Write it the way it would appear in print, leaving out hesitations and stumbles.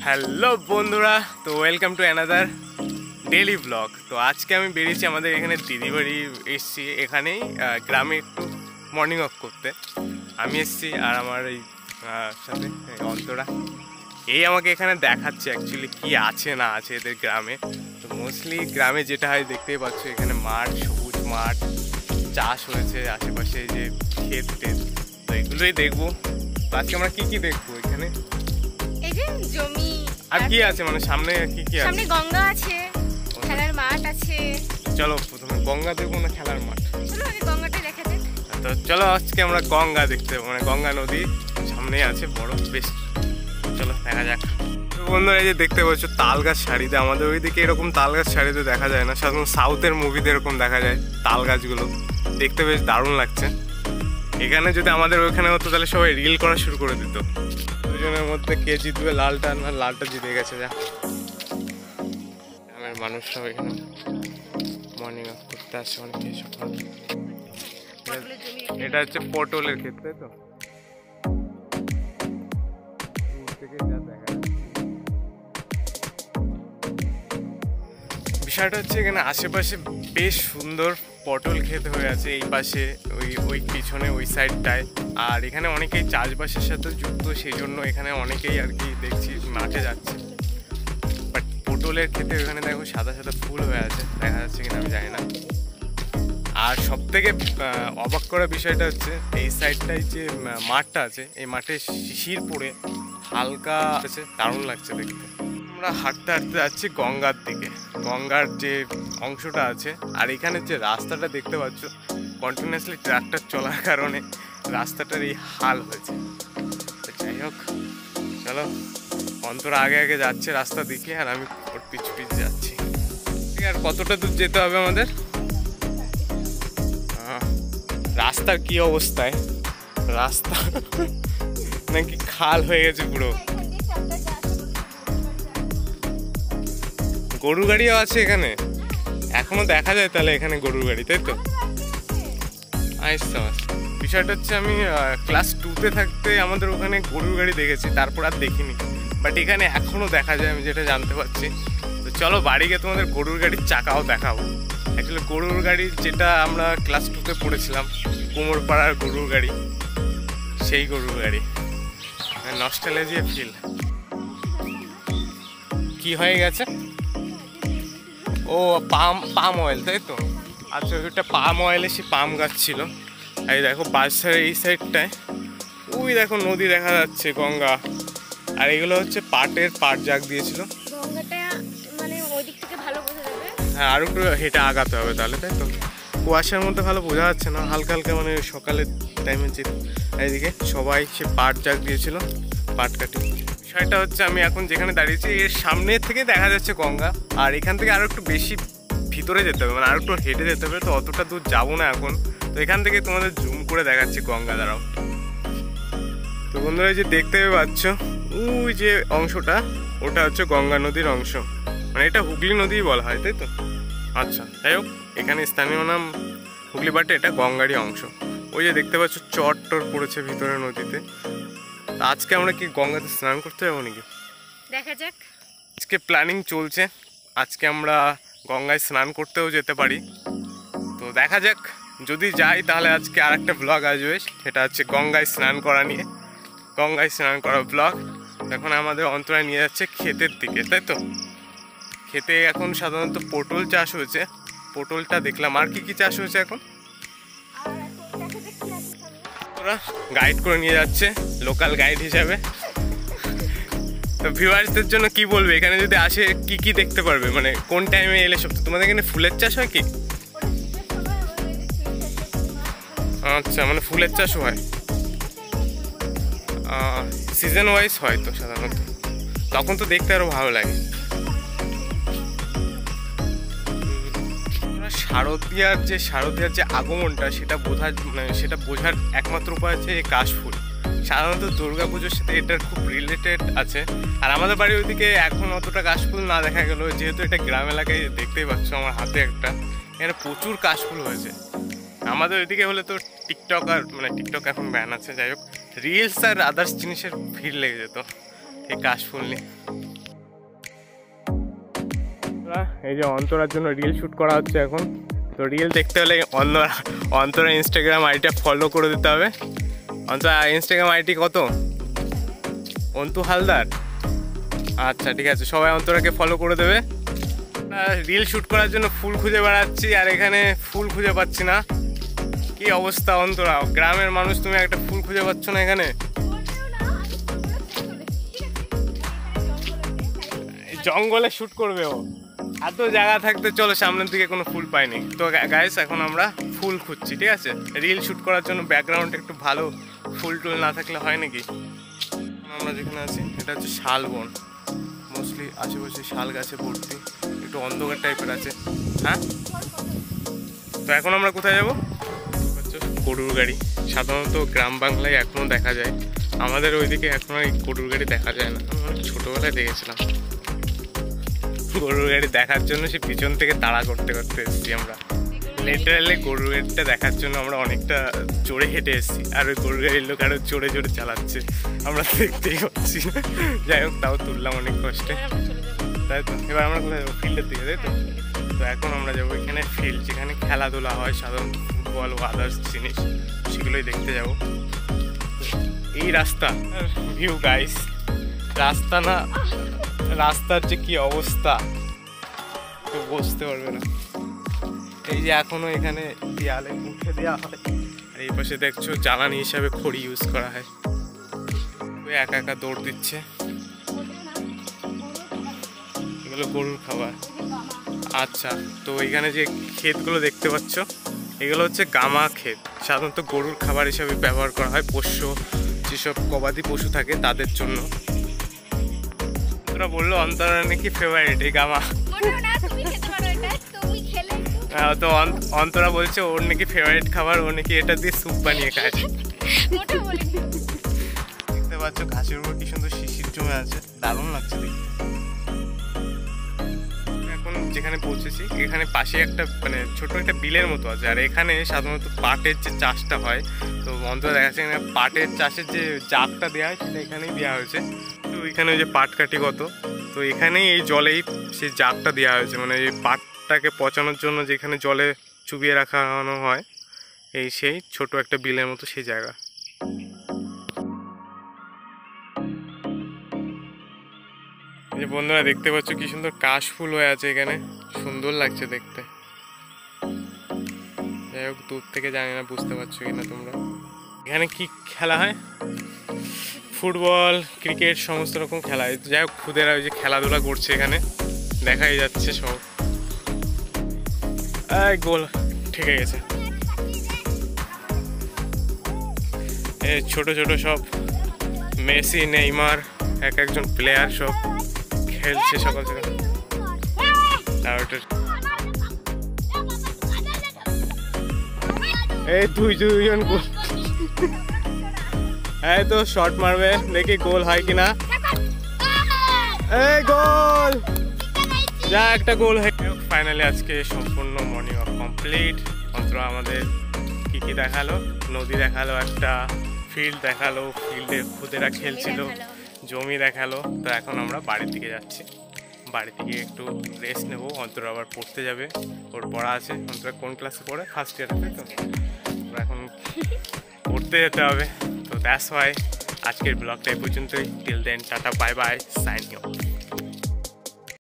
Hello বন্ধুরা, তো welcome to another daily blog. তো আজকে আমি বেরিয়েছি আমাদের এখানে দিদি বাড়ি এসছি, এখানেই গ্রামে একটু মর্নিং ওয়াক করতে আমি এসছি। আর আমার এই সাথে অন্তরা এই আমাকে এখানে দেখাচ্ছে অ্যাকচুয়ালি কি আছে না আছে এদের গ্রামে। তো মোস্টলি গ্রামে যেটা হয় দেখতেই পাচ্ছ, এখানে মাঠ, সবুজ মাঠ, চাষ হয়েছে, আশেপাশে যে ক্ষেত টেত, তো এগুলোই দেখবো। তো আজকে আমরা কি দেখবো এখানে? এই যে জমি আর কি আছে, মানে সামনে কি আছে? সামনে গঙ্গা আছে, খেলার মাঠ আছে। চলো প্রথমে গঙ্গা দেখবো না খেলার মাঠ? চলো আগে গঙ্গাটা দেখা যাক। তো চলো আজকে আমরা গঙ্গা দেখতে যাবো, মানে গঙ্গা নদী সামনেই আছে বড় বেশ। চলো দেখা যাক। বন্ধুরা এই যে দেখতে পাচ্ছ তাল গাছ শাড়িতে, আমাদের ওইদিকে এরকম তাল গাছ শাড়িতে দেখা যায় না, সাধারণত সাউথের মুভিতে এরকম দেখা যায় তাল গাছগুলো, দেখতে বেশ দারুণ লাগছে। এখানে যদি আমাদের ওইখানে হতো তাহলে সবাই রিল করা শুরু করে দিত। দুজনের মধ্যে কে জিতবে, লালটা না লালটা জিতে গেছে। যা গ্রামের মানুষ সব এখানে মর্নিং ওয়াক করতে আসে অনেকে সকাল। এটা হচ্ছে পটলের ক্ষেত, তাই তো? বিষয়টা হচ্ছে এখানে আশেপাশে বেশ সুন্দর পটল ক্ষেত হয়ে আছে, এই পাশে ওই পিছনে ওই সাইডটায়। আর এখানে অনেকেই চাষবাসের সাথে যুক্ত, সেই জন্য এখানে অনেকেই আর কি দেখছি মাঠে যাচ্ছে। বাট পটলের ক্ষেতে এখানে দেখো সাদা সাদা ফুল হয়ে আছে, দেখা যাচ্ছে কিনা আমি জানি না। আর সব থেকে অবাক করা বিষয়টা হচ্ছে এই সাইডটায় যে মাঠটা আছে, এই মাঠে শিশির পড়ে হালকা আছে, দারুণ লাগছে দেখতে। আমরা হাঁটতে হাঁটতে যাচ্ছি গঙ্গার দিকে, গঙ্গার যে অংশটা আছে। আর এখানে যে রাস্তাটা দেখতে পাচ্ছ, কন্টিনিউয়াসলি ট্রাক্টর চলার কারণে রাস্তাটার এই হাল হয়েছে। যাই হোক, চলো অন্তরা আগে আগে যাচ্ছে রাস্তা দিকে, আর আমি ওর পিছু পিছু যাচ্ছি। ঠিক আর কতটা দূর যেতে হবে আমাদের? রাস্তার কি অবস্থায়, রাস্তা নাকি খাল হয়ে গেছে পুরো। গরুর গাড়িও আছে এখানে, এখনো দেখা যায় তাহলে এখানে গরুর গাড়ি, তাই তো? আচ্ছা, বিষয়টা হচ্ছে আমি ক্লাস 2তে থাকতে আমাদের ওখানে গরুর গাড়ি দেখেছি, তারপর আর দেখিনি। বাট এখানে এখনো দেখা যায়, আমি যেটা জানতে পারছি। তো চলো বাড়ি গিয়ে তোমাদের গরুর গাড়ির চাকাও দেখাবো। অ্যাকচুয়ালি গরুর গাড়ি যেটা আমরা ক্লাস 2তে পড়েছিলাম, কুমোরপাড়ার গরুর গাড়ি, সেই গরুর গাড়ি। Nostalgia feel. কি হয়ে গেছে? ও পাম অয়েল, তাই তো? আচ্ছা, ওইটা পাম অয়েলে সে পাম গাছ ছিল। এই দেখো বাসার এই সাইডটায় ওই দেখো নদী দেখা যাচ্ছে, গঙ্গা। আর এগুলো হচ্ছে পাট জাগ দিয়েছিল। হ্যাঁ, আর একটু হেঁটে আগাতে হবে তাহলে, তাই তো? কুয়াশার মধ্যে ভালো বোঝা যাচ্ছে না, হালকা হালকা মানে সকালের টাইমে যে এইদিকে সবাই সে পাট জাগ দিয়েছিল, পাট কাটি। বিষয়টা হচ্ছে আমি এখন যেখানে দাঁড়িয়েছি এর সামনে থেকে দেখা যাচ্ছে গঙ্গা। আর এখান থেকে আরও একটু বেশি ভিতরে যেতে হবে, মানে আরও একটু হেঁটে যেতে হবে। তো অতটা দূর যাবো না এখন। তো এখান থেকে তোমাদের জুম করে দেখাচ্ছি গঙ্গা, দাঁড়াও। তো বন্ধুরা যে দেখতে পাচ্ছ ওই যে অংশটা, ওটা হচ্ছে গঙ্গা নদীর অংশ, মানে এটা হুগলি নদী বলা হয়, তাই তো? আচ্ছা, যাই হোক, এখানে স্থানীয় নাম হুগলি, বাটে এটা গঙ্গারই অংশ। ওই যে দেখতে পাচ্ছ চট টর পড়েছে ভিতরে নদীতে। আজকে আমরা কি গঙ্গাতে স্নান করতে যাবো নাকি? দেখা যাক। আজকে প্ল্যানিং চলছে, আজকে আমরা গঙ্গায় স্নান করতেও যেতে পারি। তো দেখা যাক, যদি যাই তাহলে আজকে আর একটা ব্লগ আসবে, সেটা হচ্ছে গঙ্গায় স্নান করা নিয়ে, গঙ্গায় স্নান করা ব্লগ। এখন আমাদের অন্তরায় নিয়ে যাচ্ছে ক্ষেতের দিকে, তাই তো? ক্ষেতে এখন সাধারণত পটল চাষ হয়েছে, পটলটা দেখলাম। আর কি কি চাষ হয়েছে এখন? ওরা গাইড করে নিয়ে যাচ্ছে লোকাল গাইড হিসাবে। তো ভিউয়ার্সদের জন্য কি বলবে, এখানে যদি আসে কি কি দেখতে পারবে, মানে কোন টাইমে এলে সব? তোমাদের এখানে ফুলের চাষ হয় কি? আচ্ছা, মানে ফুলের চাষও হয়, সিজন ওয়াইজ হয় তো সাধারণত, তখন তো দেখতে আরো ভালো লাগে। শারদীয়ার যে আগমনটা, সেটা বোঝার একমাত্র উপায় হচ্ছে এই কাশফুল। সাধারণত দুর্গা পুজোর সাথে এটার খুব রিলেটেড আছে। আর আমাদের বাড়ির ওইদিকে এখন অতটা কাশফুল না দেখা গেল, যেহেতু এটা গ্রাম এলাকায়। দেখতেই পাচ্ছ আমার হাতে একটা, এখানে প্রচুর কাশফুল হয়েছে। আমাদের ওইদিকে হলে তো টিকটক এখন ব্যান আছে, যাই হোক রিলস আর আদার্স জিনিসের ভিড় লেগে যেত। এই কাশফুল নিয়ে। এই যে অন্তরার জন্য রিল শুট করা হচ্ছে এখন। তো রিল দেখতে হলে অন্তরা ইনস্টাগ্রাম আইডিটা ফলো করে দিতে হবে। অন্তরা ইনস্টাগ্রাম আইডি কত? অন্তু হালদার। আচ্ছা ঠিক আছে, সবাই অন্তরাকে ফলো করে দেবে। রিল শুট করার জন্য ফুল খুঁজে বেড়াচ্ছি আর এখানে ফুল খুঁজে পাচ্ছি না। কি অবস্থা অন্তরা, গ্রামের মানুষ, তুমি একটা ফুল খুঁজে পাচ্ছ না এখানে? জঙ্গলে শুট করবে ও, এত জায়গা থাকতে চলো সামনের দিকে কোনো ফুল পাইনি। তো গাইস এখন আমরা ফুল খুঁজছি, ঠিক আছে? রিল শুট করার জন্য ব্যাকগ্রাউন্ডে একটু ভালো ফুল টুল না থাকলে হয় নাকি? আমরা যেখানে আছি এটা হচ্ছে শালবন, মোস্টলি আশেপাশে শাল গাছে ভর্তি, একটু অন্ধকার টাইপের আছে। হ্যাঁ, তো এখন আমরা কোথায় যাবো? গরুর গাড়ি সাধারণত গ্রাম বাংলায় এখনও দেখা যায়, আমাদের ওইদিকে এখনও এই গরুর গাড়ি দেখা যায় না। আমি অনেক ছোটোবেলায় দেখেছিলাম গরুর গাড়ি দেখার জন্য, সে পিছন থেকে তাড়া করতে করতে এসেছি আমরা। লিটারালি গরুর গাড়িটা দেখার জন্য আমরা অনেকটা জোরে হেঁটে এসেছি, আর ওই গরুর গাড়ির লোক আরও জোরে জোরে চালাচ্ছে, আমরা দেখতেই পাচ্ছি। যাই হোক, তাও তুললাম অনেক কষ্টে, তাই তো। এবার আমরা কোথায় যাবো? ফিল্ডের দিকে, তাই তো। তো এখন আমরা যাবো এখানে ফিল্ড, যেখানে খেলাধুলা হয় সাধারণত, ফুটবল ও আদার্স জিনিস, সেগুলোই দেখতে যাবো। এই রাস্তা ভিউ গাইস, রাস্তা না, রাস্তার যে কি অবস্থা কেউ বুঝতে পারবে না। এই যে এখনো এখানে দেয়ালে মুখে দেওয়া হয়, আর এই পাশে দেখছো জ্বালানি হিসাবে খড়ি ইউজ করা হয়। ওই একা একা দৌড় দিচ্ছে, এগুলো গরুর খাবার। আচ্ছা, তো এখানে যে ক্ষেতগুলো দেখতে পাচ্ছ, এগুলো হচ্ছে গামা ক্ষেত, সাধারণত গরুর খাবার হিসাবে ব্যবহার করা হয়, পোষ্য যেসব গবাদি পশু থাকে তাদের জন্য। তোরা বললো অন্তরা নাকি ফেভারিট এই গামা। তো অন্তরা বলছে ওর নাকি ফেভারিট খাবার, ও নাকি এটা দিয়ে স্যুপ বানিয়ে খায়। দেখতে পাচ্ছ ঘাসের উপর কি সুন্দর শিশির জমে আছে, দারুণ লাগছে দেখতে। এখন যেখানে পৌঁছেছি এখানে পাশে একটা মানে ছোট একটা বিলের মতো আছে, আর এখানে সাধারণত পাটের যে চাষটা হয়, তো অন্তরা দেখা যাচ্ছে এখানে পাটের চাষের যে জাগটা দেওয়া হয় সেটা এখানেই দেওয়া হয়েছে। তো এখানে ওই যে পাট কাটি কত, তো এখানেই এই জলেই সেই জাগটা দেওয়া হয়েছে, মানে এই পাটটাকে পচানোর জন্য যেখানে জলে চুবিয়ে রাখানো হয়, এই সেই ছোট একটা বিলের মতো সেই জায়গা। এই যে বন্ধুরা দেখতে পাচ্ছ কি সুন্দর কাশ ফুল হয়ে আছে এখানে, সুন্দর লাগছে দেখতে। যাই হোক, দূর থেকে জানি না বুঝতে পারছো কিনা তোমরা। এখানে কি খেলা হয়? ফুটবল, ক্রিকেট, সমস্ত রকম খেলা হয়। যাই হোক, খুদেরা ওই যে খেলাধুলা করছে এখানে, দেখাই যাচ্ছে সব। এই গোল ঠিক গেছে। এই ছোট ছোট সব মেসি, নেইমার, এক একজন প্লেয়ার সব খেলছে সকাল সকাল। এই দুইজন এই তো শট মারবে, দেখি গোল হয় কিনা। এই গোল, যা একটা গোল হয়। ফাইনালি আজকে সম্পূর্ণ মর্নিং ওয়াক কমপ্লিট। অন্তরা আমাদের কি কি দেখালো? নদী দেখালো, একটা ফিল্ড দেখালো, ফিল্ডে খুদেরা খেলছিল, জমি দেখালো। তো এখন আমরা বাড়ির দিকে যাচ্ছি, বাড়ি থেকে একটু রেস্ট নেবো। অন্তরা আবার পড়তে যাবে, ওর পড়া আছে। অন্তরা কোন ক্লাসে পড়ে? ফার্স্ট ইয়ারে, তো এখন পড়তে যেতে হবে। তো দ্যাটস ওয়াই আজকের ব্লগটা এই পর্যন্তই। Till then, tata, bye bye, sign of.